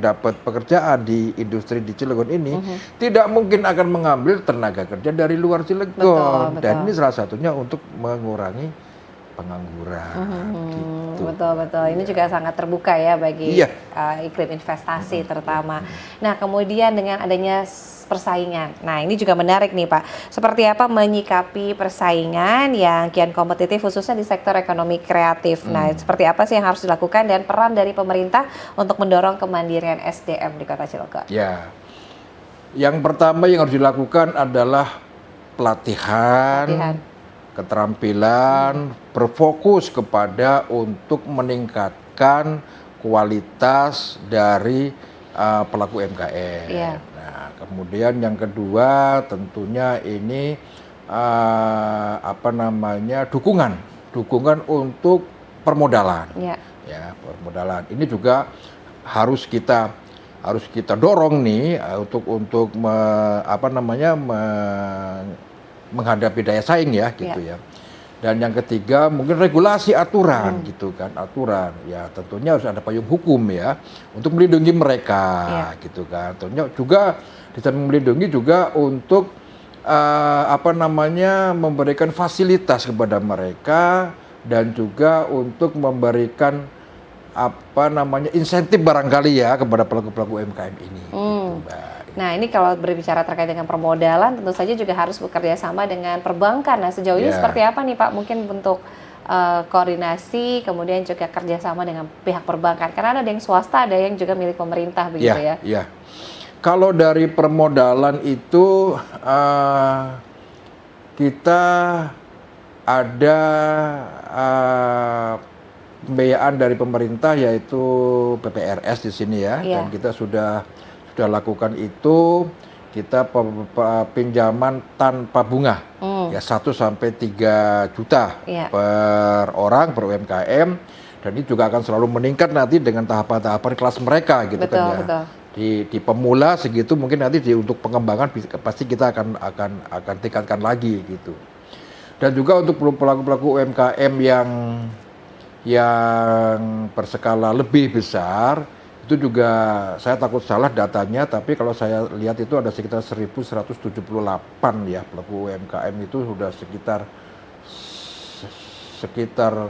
dapat pekerjaan di industri di Cilegon ini tidak mungkin akan mengambil tenaga kerja dari luar Cilegon. Betul, Dan betul. ini salah satunya untuk mengurangi pengangguran. Gitu. Betul. Ini juga sangat terbuka ya bagi Iya. iklim investasi terutama. Nah, kemudian dengan adanya persaingan. Nah, ini juga menarik nih Pak. Seperti apa menyikapi persaingan yang kian kompetitif khususnya di sektor ekonomi kreatif. Nah, seperti apa sih yang harus dilakukan dan peran dari pemerintah untuk mendorong kemandirian SDM di Kota Cilegon? Ya. Yang pertama yang harus dilakukan adalah pelatihan. Keterampilan, berfokus kepada untuk meningkatkan kualitas dari pelaku UMKM. Iya. Nah, kemudian yang kedua tentunya ini dukungan untuk permodalan. Iya. Ya, permodalan. Ini juga harus kita dorong nih untuk menghadapi daya saing ya gitu ya. Dan yang ketiga mungkin regulasi aturan gitu kan, aturan ya tentunya harus ada payung hukum ya untuk melindungi mereka gitu kan. Tentunya juga di samping melindungi juga untuk memberikan fasilitas kepada mereka dan juga untuk memberikan insentif barangkali ya kepada pelaku-pelaku UMKM ini gitu, Mbak. Nah, ini kalau berbicara terkait dengan permodalan, tentu saja juga harus bekerja sama dengan perbankan. Nah, sejauh ini seperti apa nih Pak? Mungkin bentuk koordinasi, kemudian juga kerjasama dengan pihak perbankan. Karena ada yang swasta, ada yang juga milik pemerintah, begitu ya? Iya. Kalau dari permodalan itu kita ada pembiayaan dari pemerintah yaitu PPRS di sini ya, dan kita sudah lakukan itu. Kita pinjaman tanpa bunga ya 1 sampai 3 juta per orang per UMKM, dan ini juga akan selalu meningkat nanti dengan tahapan-tahapan kelas mereka gitu kan ya. Betul. Di pemula segitu, mungkin nanti untuk pengembangan pasti kita akan tingkatkan lagi gitu. Dan juga untuk pelaku-pelaku UMKM yang berskala lebih besar, itu juga saya takut salah datanya, tapi kalau saya lihat itu ada sekitar 1.178 ya pelaku UMKM itu sudah sekitar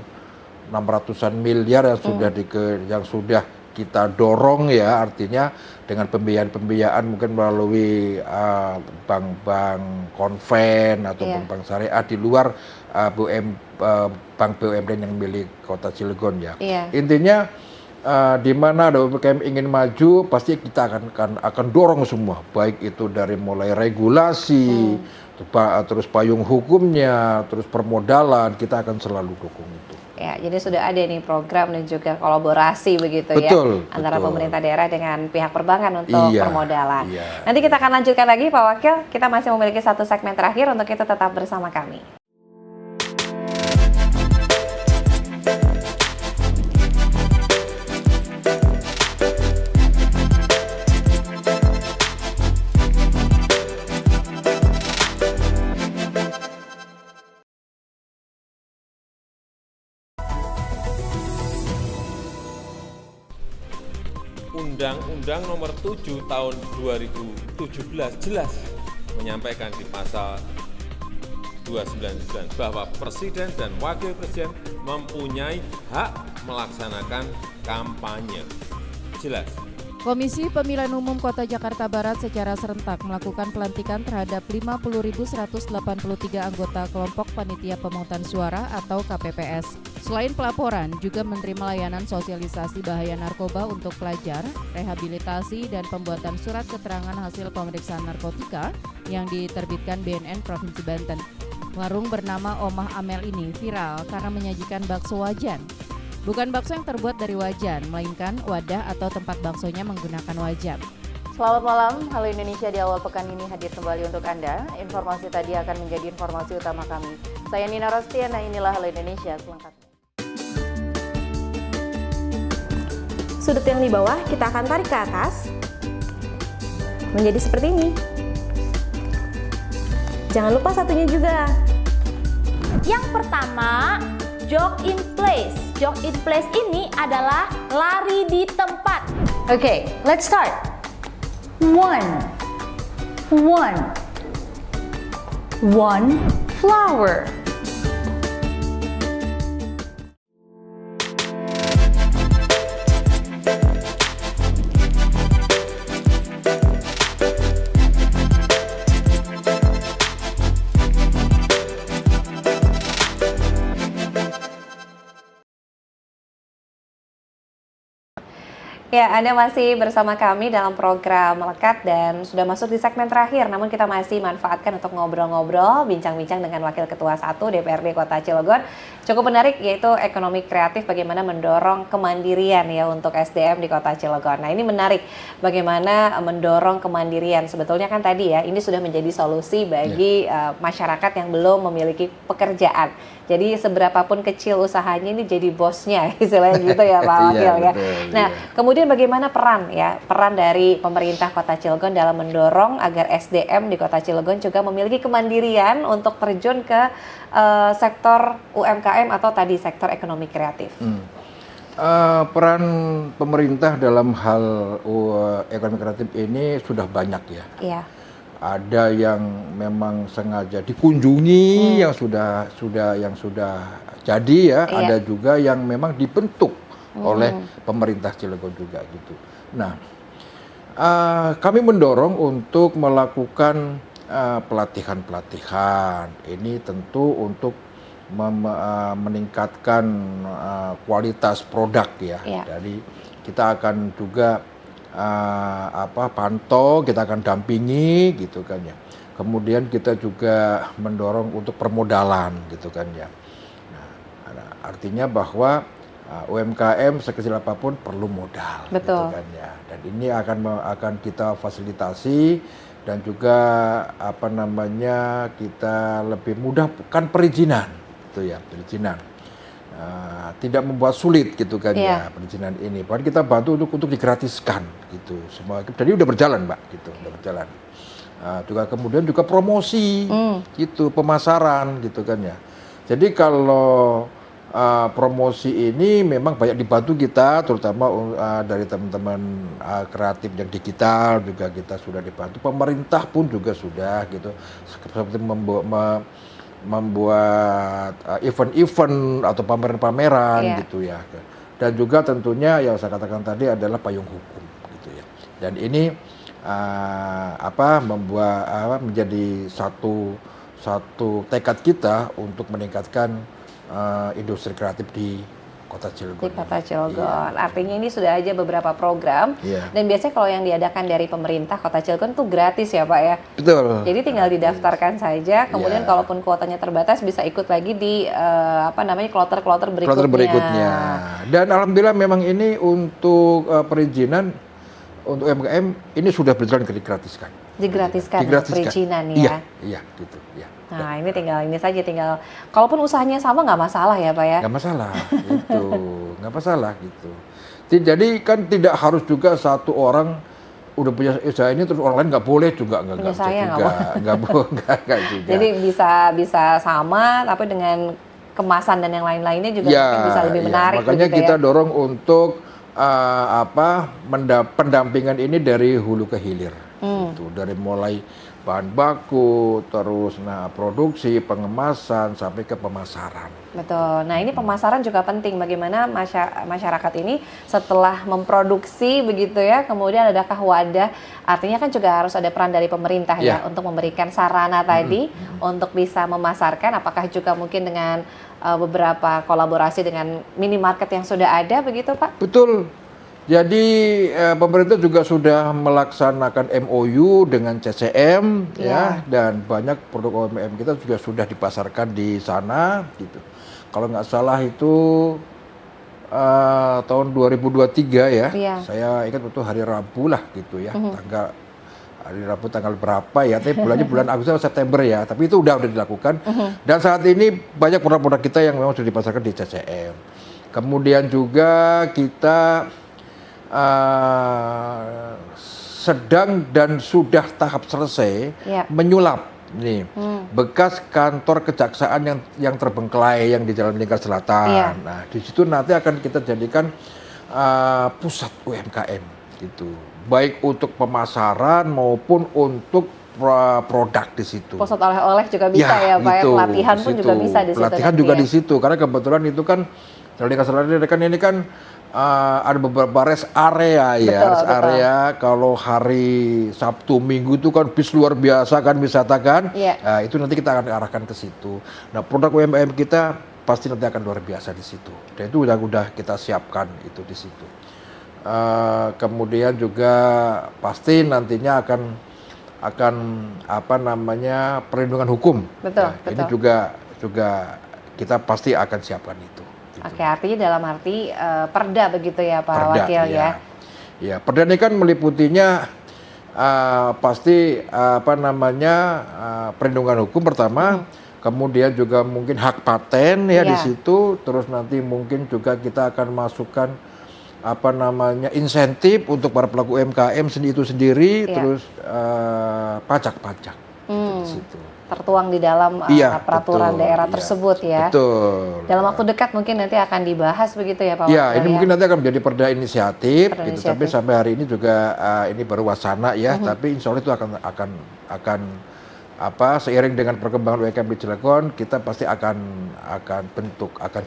600-an miliar yang sudah kita dorong ya, artinya dengan pembiayaan mungkin melalui bank-bank konven atau bank-bank syariah di luar bank BUMN yang milik Kota Cilegon ya. Intinya di mana ada UMKM ingin maju, pasti kita akan dorong semua, baik itu dari mulai regulasi, terus payung hukumnya, terus permodalan, kita akan selalu dukung itu. Ya, jadi sudah ada nih program dan juga kolaborasi begitu Betul, ya antara betul. pemerintah daerah dengan pihak perbankan untuk permodalan. Iya. Nanti kita akan lanjutkan lagi Pak Wakil, kita masih memiliki satu segmen terakhir, untuk itu tetap bersama kami. Undang-Undang Nomor 7 Tahun 2017 jelas menyampaikan di pasal 299 bahwa Presiden dan Wakil Presiden mempunyai hak melaksanakan kampanye. Jelas. Komisi Pemilihan Umum Kota Jakarta Barat secara serentak melakukan pelantikan terhadap 50.183 anggota kelompok panitia pemungutan suara atau KPPS. Selain pelaporan, juga menerima layanan sosialisasi bahaya narkoba untuk pelajar, rehabilitasi, dan pembuatan surat keterangan hasil pemeriksaan narkotika yang diterbitkan BNN Provinsi Banten. Warung bernama Omah Amel ini viral karena menyajikan bakso wajan. Bukan bakso yang terbuat dari wajan, melainkan wadah atau tempat baksonya menggunakan wajan. Selamat malam, Halo Indonesia di awal pekan ini hadir kembali untuk Anda. Informasi tadi akan menjadi informasi utama kami. Saya Nina Rostiana, inilah Halo Indonesia selengkapnya. Sudut yang di bawah kita akan tarik ke atas menjadi seperti ini. Jangan lupa satunya juga. Yang pertama, jog in place. Jog in place ini adalah lari di tempat. Oke, let's start. 1 flower. Ya, Anda masih bersama kami dalam program Melekat dan sudah masuk di segmen terakhir. Namun kita masih manfaatkan untuk ngobrol-ngobrol, bincang-bincang dengan Wakil Ketua 1 DPRD Kota Cilegon. Cukup menarik, yaitu ekonomi kreatif, bagaimana mendorong kemandirian ya untuk SDM di Kota Cilegon. Nah, ini menarik bagaimana mendorong kemandirian. Sebetulnya kan tadi ya, ini sudah menjadi solusi bagi masyarakat yang belum memiliki pekerjaan. Jadi seberapapun kecil usahanya ini jadi bosnya, istilahnya gitu ya Pak Wakil ya. Nah, kemudian bagaimana peran dari pemerintah Kota Cilegon dalam mendorong agar SDM di Kota Cilegon juga memiliki kemandirian untuk terjun ke sektor UMKM atau tadi sektor ekonomi kreatif. Peran pemerintah dalam hal ekonomi kreatif ini sudah banyak ya. Iya. Ada yang memang sengaja dikunjungi, yang sudah jadi ya. Iya. Ada juga yang memang dibentuk oleh pemerintah Cilegon juga gitu. Nah, kami mendorong untuk melakukan pelatihan-pelatihan. Ini tentu untuk meningkatkan kualitas produk ya. Iya. Jadi kita akan juga pantau, kita akan dampingi gitu kan ya. Kemudian kita juga mendorong untuk permodalan gitu kan ya. Nah, artinya bahwa UMKM sekecil apapun perlu modal. Betul. Gitu kan ya. Dan ini akan kita fasilitasi dan juga kita lebih mudahkan perizinan gitu ya, perizinan. Tidak membuat sulit gitu kan ya perizinan ini. Bahkan kita bantu untuk digratiskan gitu semua. Jadi udah berjalan Mbak gitu, udah berjalan. Juga kemudian juga promosi gitu, pemasaran gitu kan ya. Jadi kalau promosi ini memang banyak dibantu kita, terutama dari teman-teman kreatif yang digital juga kita sudah dibantu. Pemerintah pun juga sudah gitu, seperti membuat event-event atau pameran-pameran gitu ya. Dan juga tentunya yang saya katakan tadi adalah payung hukum gitu ya. Dan ini menjadi satu tekad kita untuk meningkatkan industri kreatif di Kota Cilegon. Di Kota Cilegon. Artinya ini sudah aja beberapa program. Dan biasanya kalau yang diadakan dari pemerintah Kota Cilegon tuh gratis ya Pak ya? Betul. Jadi tinggal didaftarkan saja, kemudian kalaupun kuotanya terbatas bisa ikut lagi di kloter-kloter berikutnya. Kloter berikutnya. Dan alhamdulillah memang ini untuk perizinan untuk UMKM ini sudah berjalan digratiskan. Digratiskan. Perizinan ya? Iya gitu ya. Nah ini tinggal kalaupun usahanya sama nggak masalah ya Pak ya? Nggak masalah gitu, nggak masalah gitu. Jadi kan tidak harus juga satu orang udah punya usaha ini terus orang lain nggak boleh juga, nggak bisa juga, nggak juga. Jadi bisa sama tapi dengan kemasan dan yang lain-lainnya juga mungkin bisa lebih menarik. Makanya kita dorong untuk pendampingan ini dari hulu ke hilir, gitu. Dari mulai bahan baku, terus produksi, pengemasan sampai ke pemasaran. Betul. Nah ini pemasaran juga penting. Bagaimana masyarakat ini setelah memproduksi begitu ya, kemudian adakah wadah? Artinya kan juga harus ada peran dari pemerintah ya untuk memberikan sarana tadi untuk bisa memasarkan. Apakah juga mungkin dengan beberapa kolaborasi dengan minimarket yang sudah ada begitu Pak? Betul. Jadi pemerintah juga sudah melaksanakan MOU dengan CCM ya, dan banyak produk UMKM kita juga sudah dipasarkan di sana gitu. Kalau nggak salah itu tahun 2023 ya, saya ingat betul hari Rabu lah gitu ya, hari Rabu tanggal berapa ya, tapi bulannya bulan Agustus atau September ya, tapi itu udah dilakukan. Dan saat ini banyak produk-produk kita yang memang sudah dipasarkan di CCM. Kemudian juga kita sedang dan sudah tahap selesai Ya. menyulap nih bekas kantor kejaksaan yang terbengkelai yang di Jalan Lingkar Selatan. Iya. Nah, di situ nanti akan kita jadikan pusat UMKM gitu. Baik untuk pemasaran maupun untuk produk di situ. Pusat oleh-oleh juga bisa ya, Pak ya. gitu, Pelatihan di pun situ. juga bisa di situ. Pelatihan nanti juga ya. di situ karena kebetulan itu kan Jalan Lingkar Selatan ini kan ada beberapa rest area ya, Betul, rest betul. area. Kalau hari Sabtu Minggu itu kan bis luar biasa kan wisata kan. Iya. Nah, itu nanti kita akan arahkan ke situ. Nah, produk UMKM kita pasti nanti akan luar biasa di situ. Dan itu udah kita siapkan itu di situ. Kemudian juga pasti nantinya akan apa namanya perlindungan hukum. Betul, Nah, ini betul. juga kita pasti akan siapkan itu. Gitu. Oke, artinya dalam arti perda begitu ya Pak Perda, Wakil ya. Ya, perda ini kan meliputinya pasti apa namanya perlindungan hukum pertama, kemudian juga mungkin hak paten ya di Iya. situ, terus nanti mungkin juga kita akan masukkan apa namanya insentif untuk para pelaku UMKM itu sendiri, Iya. terus pajak-pajak gitu di situ. Tertuang di dalam Iya, peraturan betul, daerah iya. tersebut ya. Betul. Dalam waktu dekat mungkin nanti akan dibahas begitu ya Pak Ya, Wakil ini mungkin nanti akan menjadi perda inisiatif, Perda gitu. Tapi inisiatif. sampai hari ini juga ini baru wacana ya. Tapi insya Allah itu akan apa seiring dengan perkembangan UMKM di Cilegon, kita pasti akan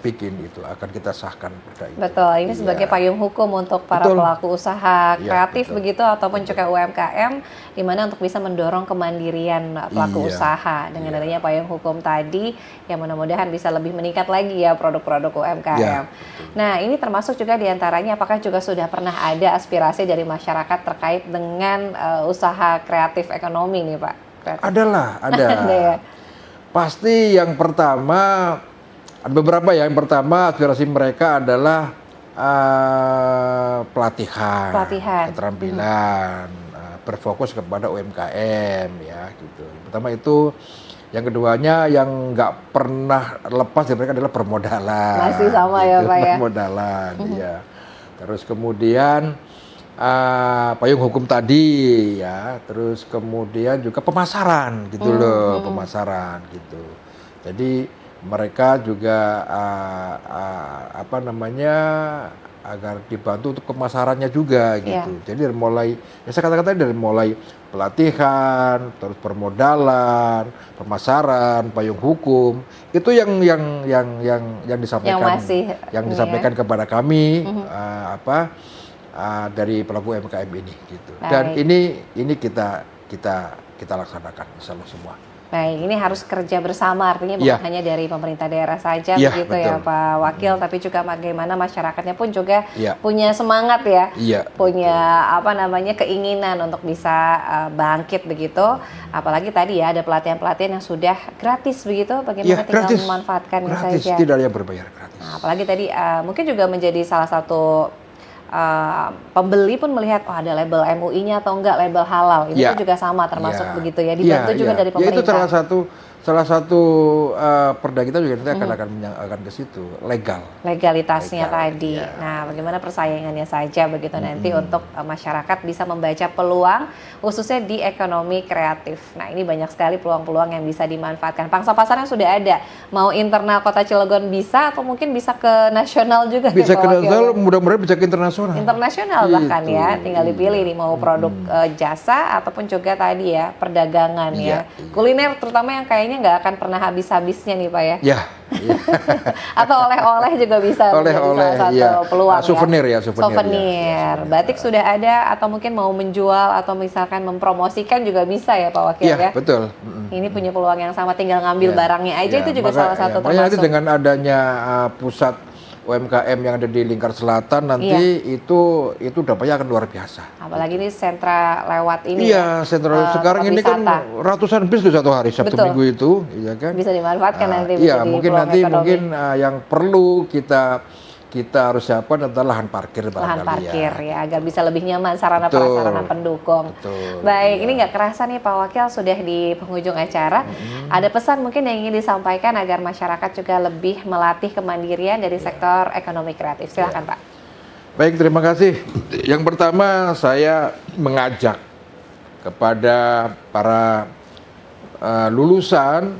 bikin itu, akan kita sahkan perda itu. Betul, ini sebagai Iya. payung hukum untuk para Betul. pelaku usaha Iya, kreatif betul. begitu ataupun juga UMKM di mana untuk bisa mendorong kemandirian pelaku Iya. usaha dengan Iya. adanya payung hukum tadi yang mudah-mudahan bisa lebih meningkat lagi ya produk-produk UMKM. Iya, Nah, ini termasuk juga diantaranya apakah juga sudah pernah ada aspirasi dari masyarakat terkait dengan usaha kreatif ekonomi nih Pak? Ada. Ada ya? Pasti yang pertama ada beberapa ya. Yang pertama aspirasi mereka adalah pelatihan, keterampilan, berfokus kepada UMKM ya gitu. Pertama itu, yang keduanya yang nggak pernah lepas dari mereka adalah permodalan. Masih sama ya, Pak ya? Permodalan, ya. Terus kemudian payung hukum tadi ya, terus kemudian juga pemasaran gitu loh, pemasaran gitu. Jadi mereka juga apa namanya agar dibantu untuk pemasarannya juga gitu. Jadi dari mulai ya saya katakan tadi dari mulai pelatihan, terus permodalan, pemasaran, payung hukum itu yang disampaikan Yang disampaikan kepada kami dari pelaku UMKM ini gitu. Dan Baik. ini kita laksanakan insya Allah semua. Baik, ini harus kerja bersama, artinya bukan Iya. hanya dari pemerintah daerah saja Iya, begitu ya betul. Pak Wakil, tapi juga bagaimana masyarakatnya pun juga Iya. punya semangat ya, Iya, punya apa namanya keinginan untuk bisa bangkit begitu. Apalagi tadi ya ada pelatihan-pelatihan yang sudah gratis begitu, bagaimana Iya, tinggal gratis. memanfaatkannya Gratis, saja. tidak ada yang berbayar, gratis. Nah, apalagi tadi mungkin juga menjadi salah satu pembeli pun melihat oh ada label MUI-nya atau enggak label halal itu Ya. juga sama termasuk Ya. begitu ya dibantu Ya, juga ya. dari Ya, itu pemerintah. salah satu perda kita juga nanti akan ke situ legal. Legalitasnya Legal, tadi. ya. Nah, bagaimana persaingannya saja begitu nanti untuk masyarakat bisa membaca peluang khususnya di ekonomi kreatif. Nah, ini banyak sekali peluang-peluang yang bisa dimanfaatkan. Pangsa pasarnya sudah ada. Mau internal Kota Cilegon bisa atau mungkin bisa ke nasional juga. Bisa Pak ke Wakil. nasional, mudah-mudahan bisa ke internasional. Internasional bahkan Gitu. ya, tinggal dipilih nih mau produk jasa ataupun juga tadi ya perdagangan ya. Iya, iya. Kuliner terutama yang kayaknya nggak akan pernah habis-habisnya nih Pak ya. Ya, ya. Atau oleh-oleh juga bisa menjadi Oleh-oleh, salah satu iya. peluang Souvenir ya, souvenir. souvenir, ya. Batik sudah ada atau mungkin mau menjual atau misalkan mempromosikan juga bisa ya Pak Wakil Iya, ya. betul. Ini punya peluang yang sama, tinggal ngambil Ya, barangnya aja ya, itu juga salah satu makanya nanti termasuk. dengan adanya pusat UMKM yang ada di Lingkar Selatan nanti Iya. itu dampaknya akan luar biasa. Apalagi ini sentra lewat ini Iya, sentral sekarang ini kan wisata. ratusan bis tuh satu hari Sabtu Betul. Minggu itu, iya kan? Bisa dimanfaatkan nanti Iya, menjadi mungkin peluang nanti ekonomi. yang perlu kita harus siapkan adalah lahan parkir Lahan barangkali parkir ya agar bisa lebih nyaman sarana Betul. prasarana pendukung. Betul, Baik, iya. ini nggak kerasa nih Pak Wakil sudah di penghujung acara. Ada pesan mungkin yang ingin disampaikan agar masyarakat juga lebih melatih kemandirian dari sektor ekonomi kreatif. Silakan Pak. Baik, terima kasih. Yang pertama saya mengajak kepada para lulusan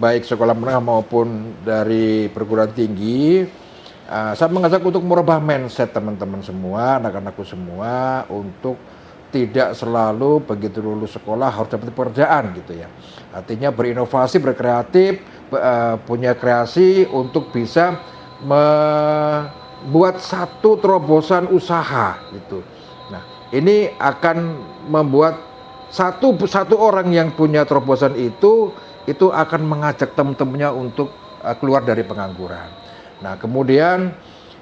baik sekolah menengah maupun dari perguruan tinggi, saya mengajak untuk merubah mindset teman-teman semua, anak-anakku semua, untuk tidak selalu begitu lulus sekolah harus dapat pekerjaan gitu ya. Artinya berinovasi, berkreatif, punya kreasi untuk bisa membuat satu terobosan usaha gitu. Nah, ini akan membuat satu orang yang punya terobosan itu akan mengajak teman-temannya untuk keluar dari pengangguran. Nah, kemudian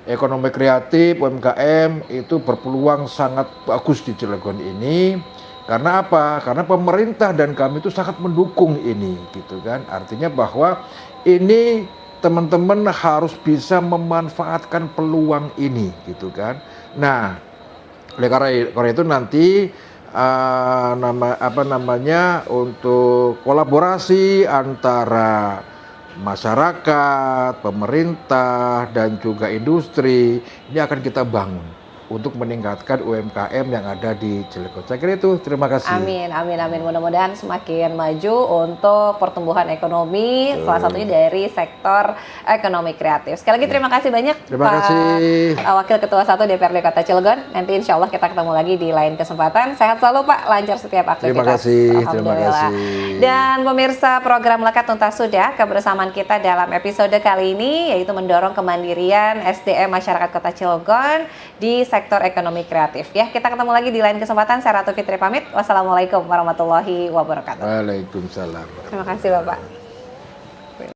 ekonomi kreatif UMKM itu berpeluang sangat bagus di Cilegon ini. Karena apa? Karena pemerintah dan kami itu sangat mendukung ini gitu kan. Artinya bahwa ini teman-teman harus bisa memanfaatkan peluang ini gitu kan. Nah, oleh karena itu nanti untuk kolaborasi antara masyarakat, pemerintah, dan juga industri ini akan kita bangun untuk meningkatkan UMKM yang ada di Cilegon. Saya kira itu, terima kasih. Amin, amin, amin. Mudah-mudahan semakin maju untuk pertumbuhan ekonomi, salah satunya dari sektor ekonomi kreatif. Sekali lagi terima kasih banyak Terima Pak kasih. Wakil Ketua 1 DPRD Kota Cilegon. Nanti insya Allah kita ketemu lagi di lain kesempatan. Sehat selalu Pak, lancar setiap aktivitas. Terima kasih, terima Alhamdulillah. kasih. Dan pemirsa, program Melekat tuntas sudah. Kebersamaan kita dalam episode kali ini yaitu mendorong kemandirian SDM masyarakat Kota Cilegon di sektor ekonomi kreatif. Ya, kita ketemu lagi di lain kesempatan. Saya Ratu Fitri pamit. Wassalamualaikum warahmatullahi wabarakatuh. Waalaikumsalam. Terima kasih Bapak.